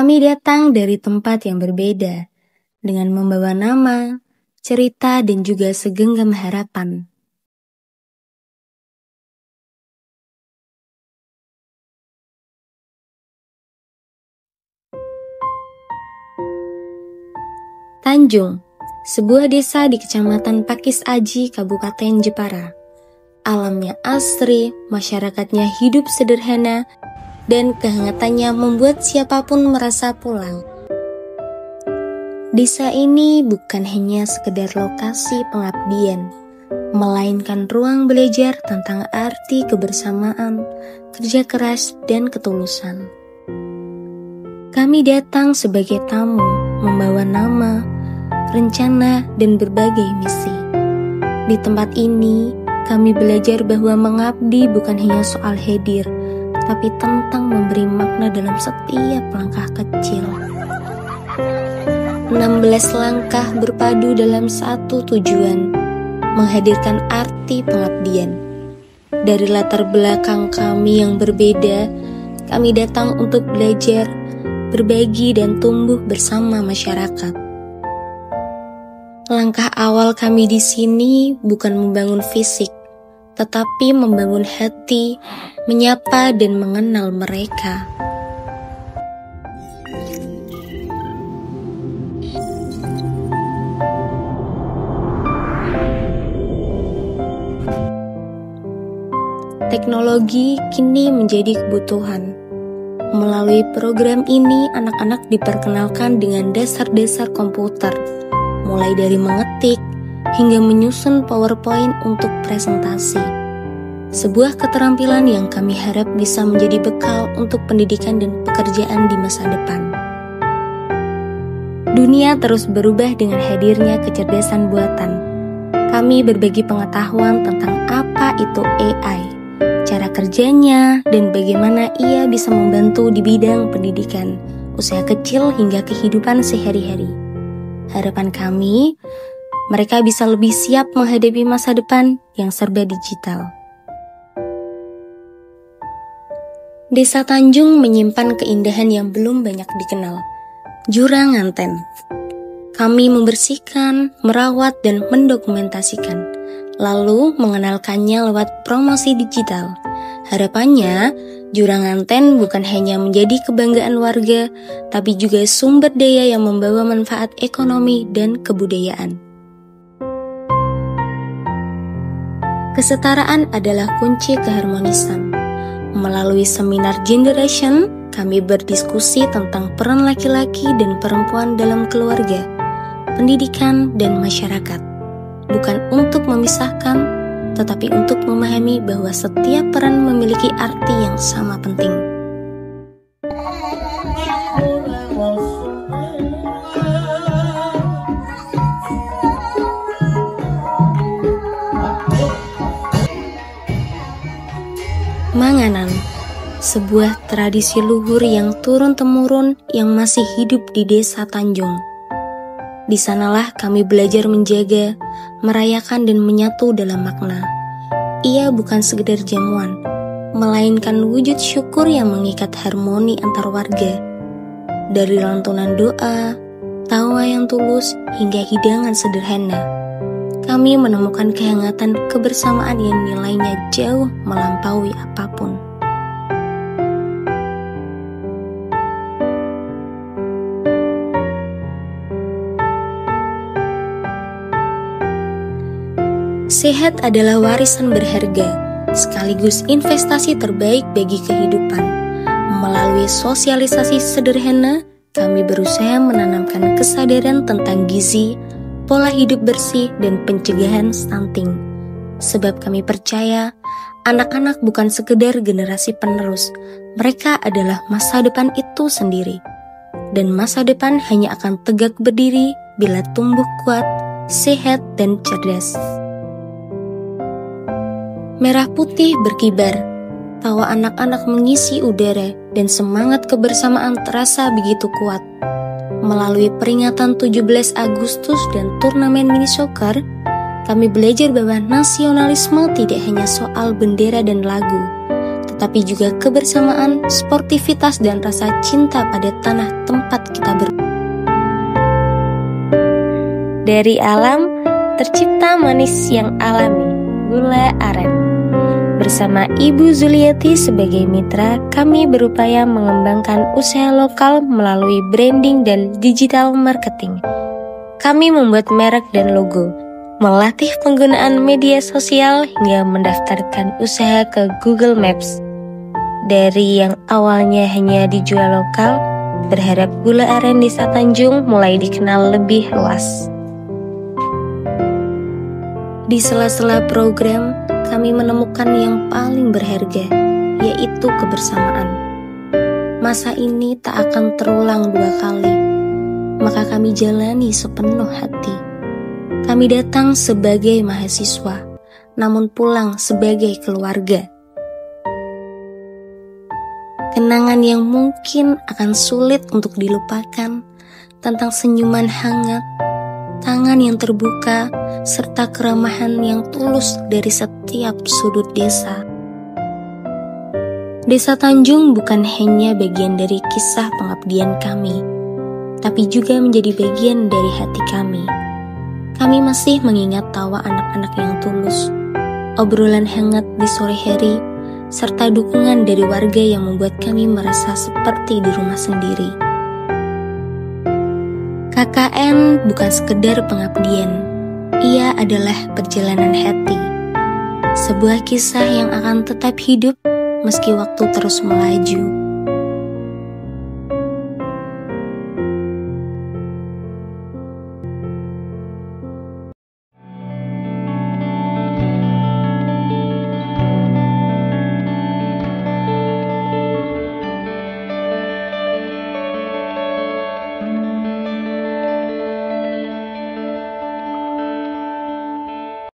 Kami datang dari tempat yang berbeda, dengan membawa nama, cerita, dan juga segenggam harapan. Tanjung, sebuah desa di Kecamatan Pakis Aji, Kabupaten Jepara. Alamnya asri, masyarakatnya hidup sederhana, dan kehangatannya membuat siapapun merasa pulang. Desa ini bukan hanya sekedar lokasi pengabdian, melainkan ruang belajar tentang arti kebersamaan, kerja keras, dan ketulusan. Kami datang sebagai tamu, membawa nama, rencana, dan berbagai misi. Di tempat ini, kami belajar bahwa mengabdi bukan hanya soal hadir, tapi tentang memberi makna dalam setiap langkah kecil. 16 langkah berpadu dalam satu tujuan, menghadirkan arti pengabdian. Dari latar belakang kami yang berbeda, kami datang untuk belajar, berbagi, dan tumbuh bersama masyarakat. Langkah awal kami di sini bukan membangun fisik, tetapi membangun hati, menyapa dan mengenal mereka. Teknologi kini menjadi kebutuhan. Melalui program ini, anak-anak diperkenalkan dengan dasar-dasar komputer, mulai dari mengetik hingga menyusun PowerPoint untuk presentasi. Sebuah keterampilan yang kami harap bisa menjadi bekal untuk pendidikan dan pekerjaan di masa depan. Dunia terus berubah dengan hadirnya kecerdasan buatan. Kami berbagi pengetahuan tentang apa itu AI, cara kerjanya, dan bagaimana ia bisa membantu di bidang pendidikan, usaha kecil hingga kehidupan sehari-hari. Harapan kami, mereka bisa lebih siap menghadapi masa depan yang serba digital. Desa Tanjung menyimpan keindahan yang belum banyak dikenal. Jurang Nganten. Kami membersihkan, merawat, dan mendokumentasikan, lalu mengenalkannya lewat promosi digital. Harapannya, Jurang Nganten bukan hanya menjadi kebanggaan warga, tapi juga sumber daya yang membawa manfaat ekonomi dan kebudayaan. Kesetaraan adalah kunci keharmonisan. Melalui seminar Generation, kami berdiskusi tentang peran laki-laki dan perempuan dalam keluarga, pendidikan, dan masyarakat. Bukan untuk memisahkan, tetapi untuk memahami bahwa setiap peran memiliki arti yang sama penting. Manganan, sebuah tradisi luhur yang turun-temurun yang masih hidup di Desa Tanjung. Di sanalah kami belajar menjaga, merayakan, dan menyatu dalam makna. Ia bukan sekedar jamuan, melainkan wujud syukur yang mengikat harmoni antar warga. Dari lantunan doa, tawa yang tulus, hingga hidangan sederhana, kami menemukan kehangatan kebersamaan yang nilainya jauh melampaui apapun. Sehat adalah warisan berharga, sekaligus investasi terbaik bagi kehidupan. Melalui sosialisasi sederhana, kami berusaha menanamkan kesadaran tentang gizi, pola hidup bersih, dan pencegahan stunting. Sebab kami percaya, anak-anak bukan sekedar generasi penerus, mereka adalah masa depan itu sendiri. Dan masa depan hanya akan tegak berdiri bila tumbuh kuat, sehat, dan cerdas. Merah putih berkibar, tawa anak-anak mengisi udara, dan semangat kebersamaan terasa begitu kuat. Melalui peringatan 17 Agustus dan turnamen mini soccer, kami belajar bahwa nasionalisme tidak hanya soal bendera dan lagu, tetapi juga kebersamaan, sportivitas, dan rasa cinta pada tanah tempat kita Dari alam, tercipta manis yang alami, gula aren. Bersama Ibu Zuliati sebagai mitra, kami berupaya mengembangkan usaha lokal melalui branding dan digital marketing. Kami membuat merek dan logo, melatih penggunaan media sosial hingga mendaftarkan usaha ke Google Maps. Dari yang awalnya hanya dijual lokal, berharap gula aren Desa Tanjung mulai dikenal lebih luas. Di sela-sela program, kami menemukan yang paling berharga, yaitu kebersamaan. Masa ini tak akan terulang 2 kali, maka kami jalani sepenuh hati. Kami datang sebagai mahasiswa, namun pulang sebagai keluarga. Kenangan yang mungkin akan sulit untuk dilupakan, tentang senyuman hangat, tangan yang terbuka, serta keramahan yang tulus dari setiap sudut desa. Desa Tanjung bukan hanya bagian dari kisah pengabdian kami, tapi juga menjadi bagian dari hati kami. Kami masih mengingat tawa anak-anak yang tulus, obrolan hangat di sore hari, serta dukungan dari warga yang membuat kami merasa seperti di rumah sendiri. KKN bukan sekedar pengabdian, ia adalah perjalanan hati. Sebuah kisah yang akan tetap hidup meski waktu terus melaju.